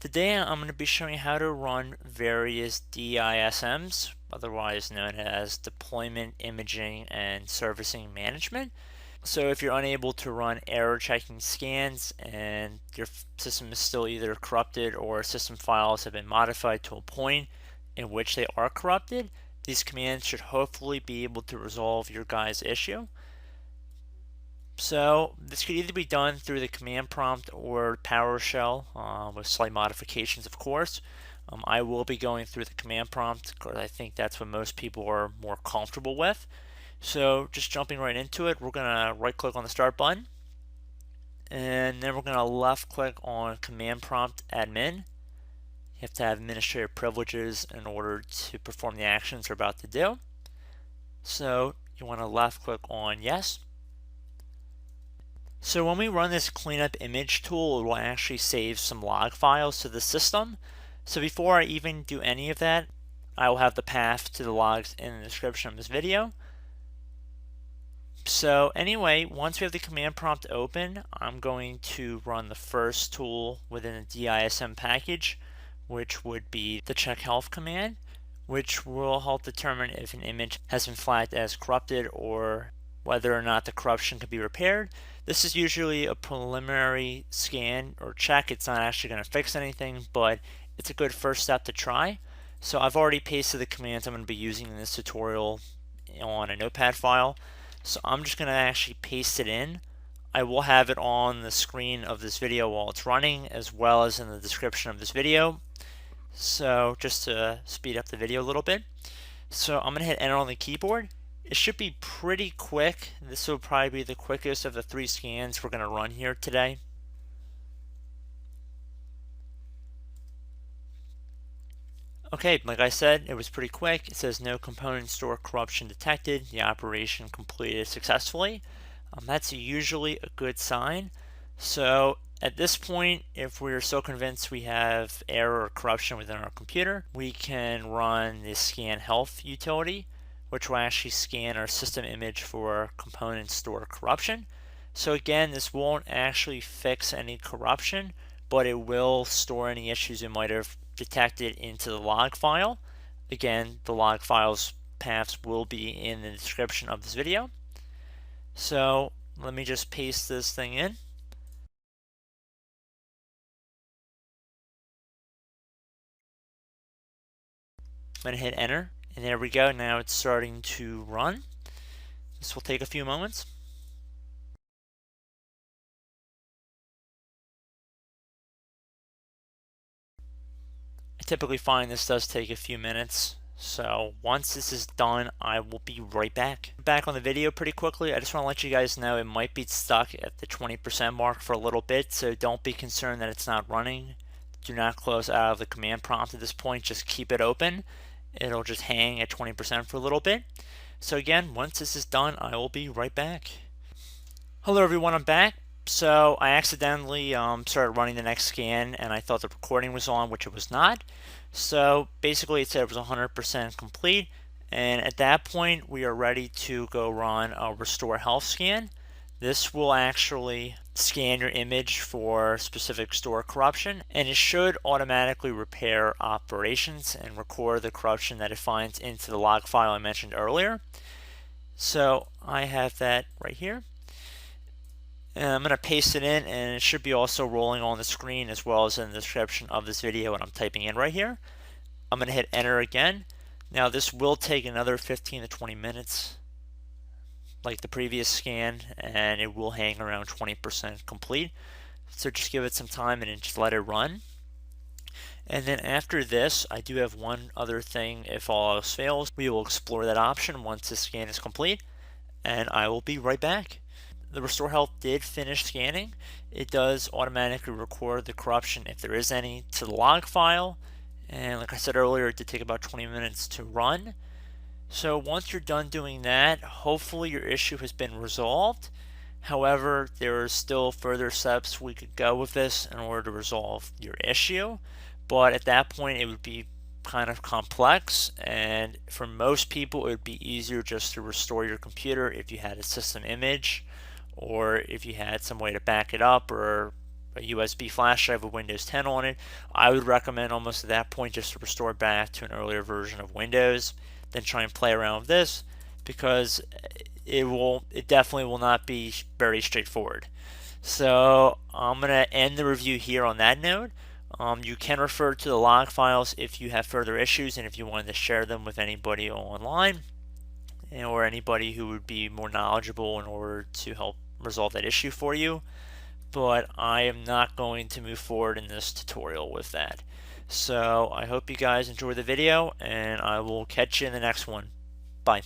Today I'm going to be showing you how to run various DISMs, otherwise known as Deployment Imaging and Servicing Management. So if you're unable to run error checking scans and your system is still either corrupted or system files have been modified to a point in which they are corrupted, these commands should hopefully be able to resolve your guys' issue. So this could either be done through the command prompt or PowerShell with slight modifications, of course. I will be going through the command prompt because I think that's what most people are more comfortable with. So just jumping right into it, we're going to right click on the start button and then we're going to left click on command prompt admin. You have to have administrator privileges in order to perform the actions we're about to do. So you want to left click on yes. So when we run this cleanup image tool, it will actually save some log files to the system. So before I even do any of that, I will have the path to the logs in the description of this video. So anyway, once we have the command prompt open, I'm going to run the first tool within the DISM package, which would be the check health command, which will help determine if an image has been flagged as corrupted or whether or not the corruption can be repaired. This is usually a preliminary scan or check. It's not actually going to fix anything, but it's a good first step to try. So I've already pasted the commands I'm going to be using in this tutorial on a notepad file. So I'm just going to actually paste it in. I will have it on the screen of this video while it's running, as well as in the description of this video. So just to speed up the video a little bit. So I'm going to hit enter on the keyboard. It should be pretty quick. This will probably be the quickest of the 3 scans we're going to run here today. Okay, like I said, it was pretty quick. It says no component store corruption detected. The operation completed successfully. That's usually a good sign. So at this point, if we're still convinced we have error or corruption within our computer, we can run the scan health utility, which will actually scan our system image for component store corruption. So again, this won't actually fix any corruption, but it will store any issues it might have detected into the log file. Again, the log file's paths will be in the description of this video. So let me just paste this thing in. I'm going to hit enter, and there we go. Now it's starting to run. This will take a few moments. I typically find this does take a few minutes. So once this is done, I will be right back. Back on the video pretty quickly. I just want to let you guys know it might be stuck at the 20% mark for a little bit, so don't be concerned that it's not running. Do not close out of the command prompt at this point. Just keep it open. It'll just hang at 20% for a little bit. So again, once this is done, I will be right back. Hello everyone, I'm back. So I accidentally started running the next scan and I thought the recording was on, which it was not. So basically it said it was 100% complete, and at that point we are ready to go run a restore health scan. This will actually scan your image for specific store corruption, and it should automatically repair operations and record the corruption that it finds into the log file I mentioned earlier. So I have that right here. And I'm going to paste it in, and it should be also rolling on the screen as well as in the description of this video when I'm typing in right here. I'm going to hit enter again. Now this will take another 15 to 20 minutes like the previous scan, and it will hang around 20% complete. So just give it some time and just let it run. And then after this, I do have one other thing. If all else fails, we will explore that option once the scan is complete, and I will be right back. The Restore Health did finish scanning. It does automatically record the corruption, if there is any, to the log file. And like I said earlier, it did take about 20 minutes to run. So once you're done doing that, hopefully your issue has been resolved. However, there are still further steps we could go with this in order to resolve your issue. But at that point, it would be kind of complex, and for most people it would be easier just to restore your computer if you had a system image, or if you had some way to back it up, or a USB flash drive with Windows 10 on it, I would recommend almost at that point just to restore back to an earlier version of Windows, then try and play around with this, because it definitely will not be very straightforward. So I'm going to end the review here on that note. You can refer to the log files if you have further issues and if you wanted to share them with anybody online or anybody who would be more knowledgeable in order to help resolve that issue for you. But I am not going to move forward in this tutorial with that. So I hope you guys enjoy the video, and I will catch you in the next one. Bye.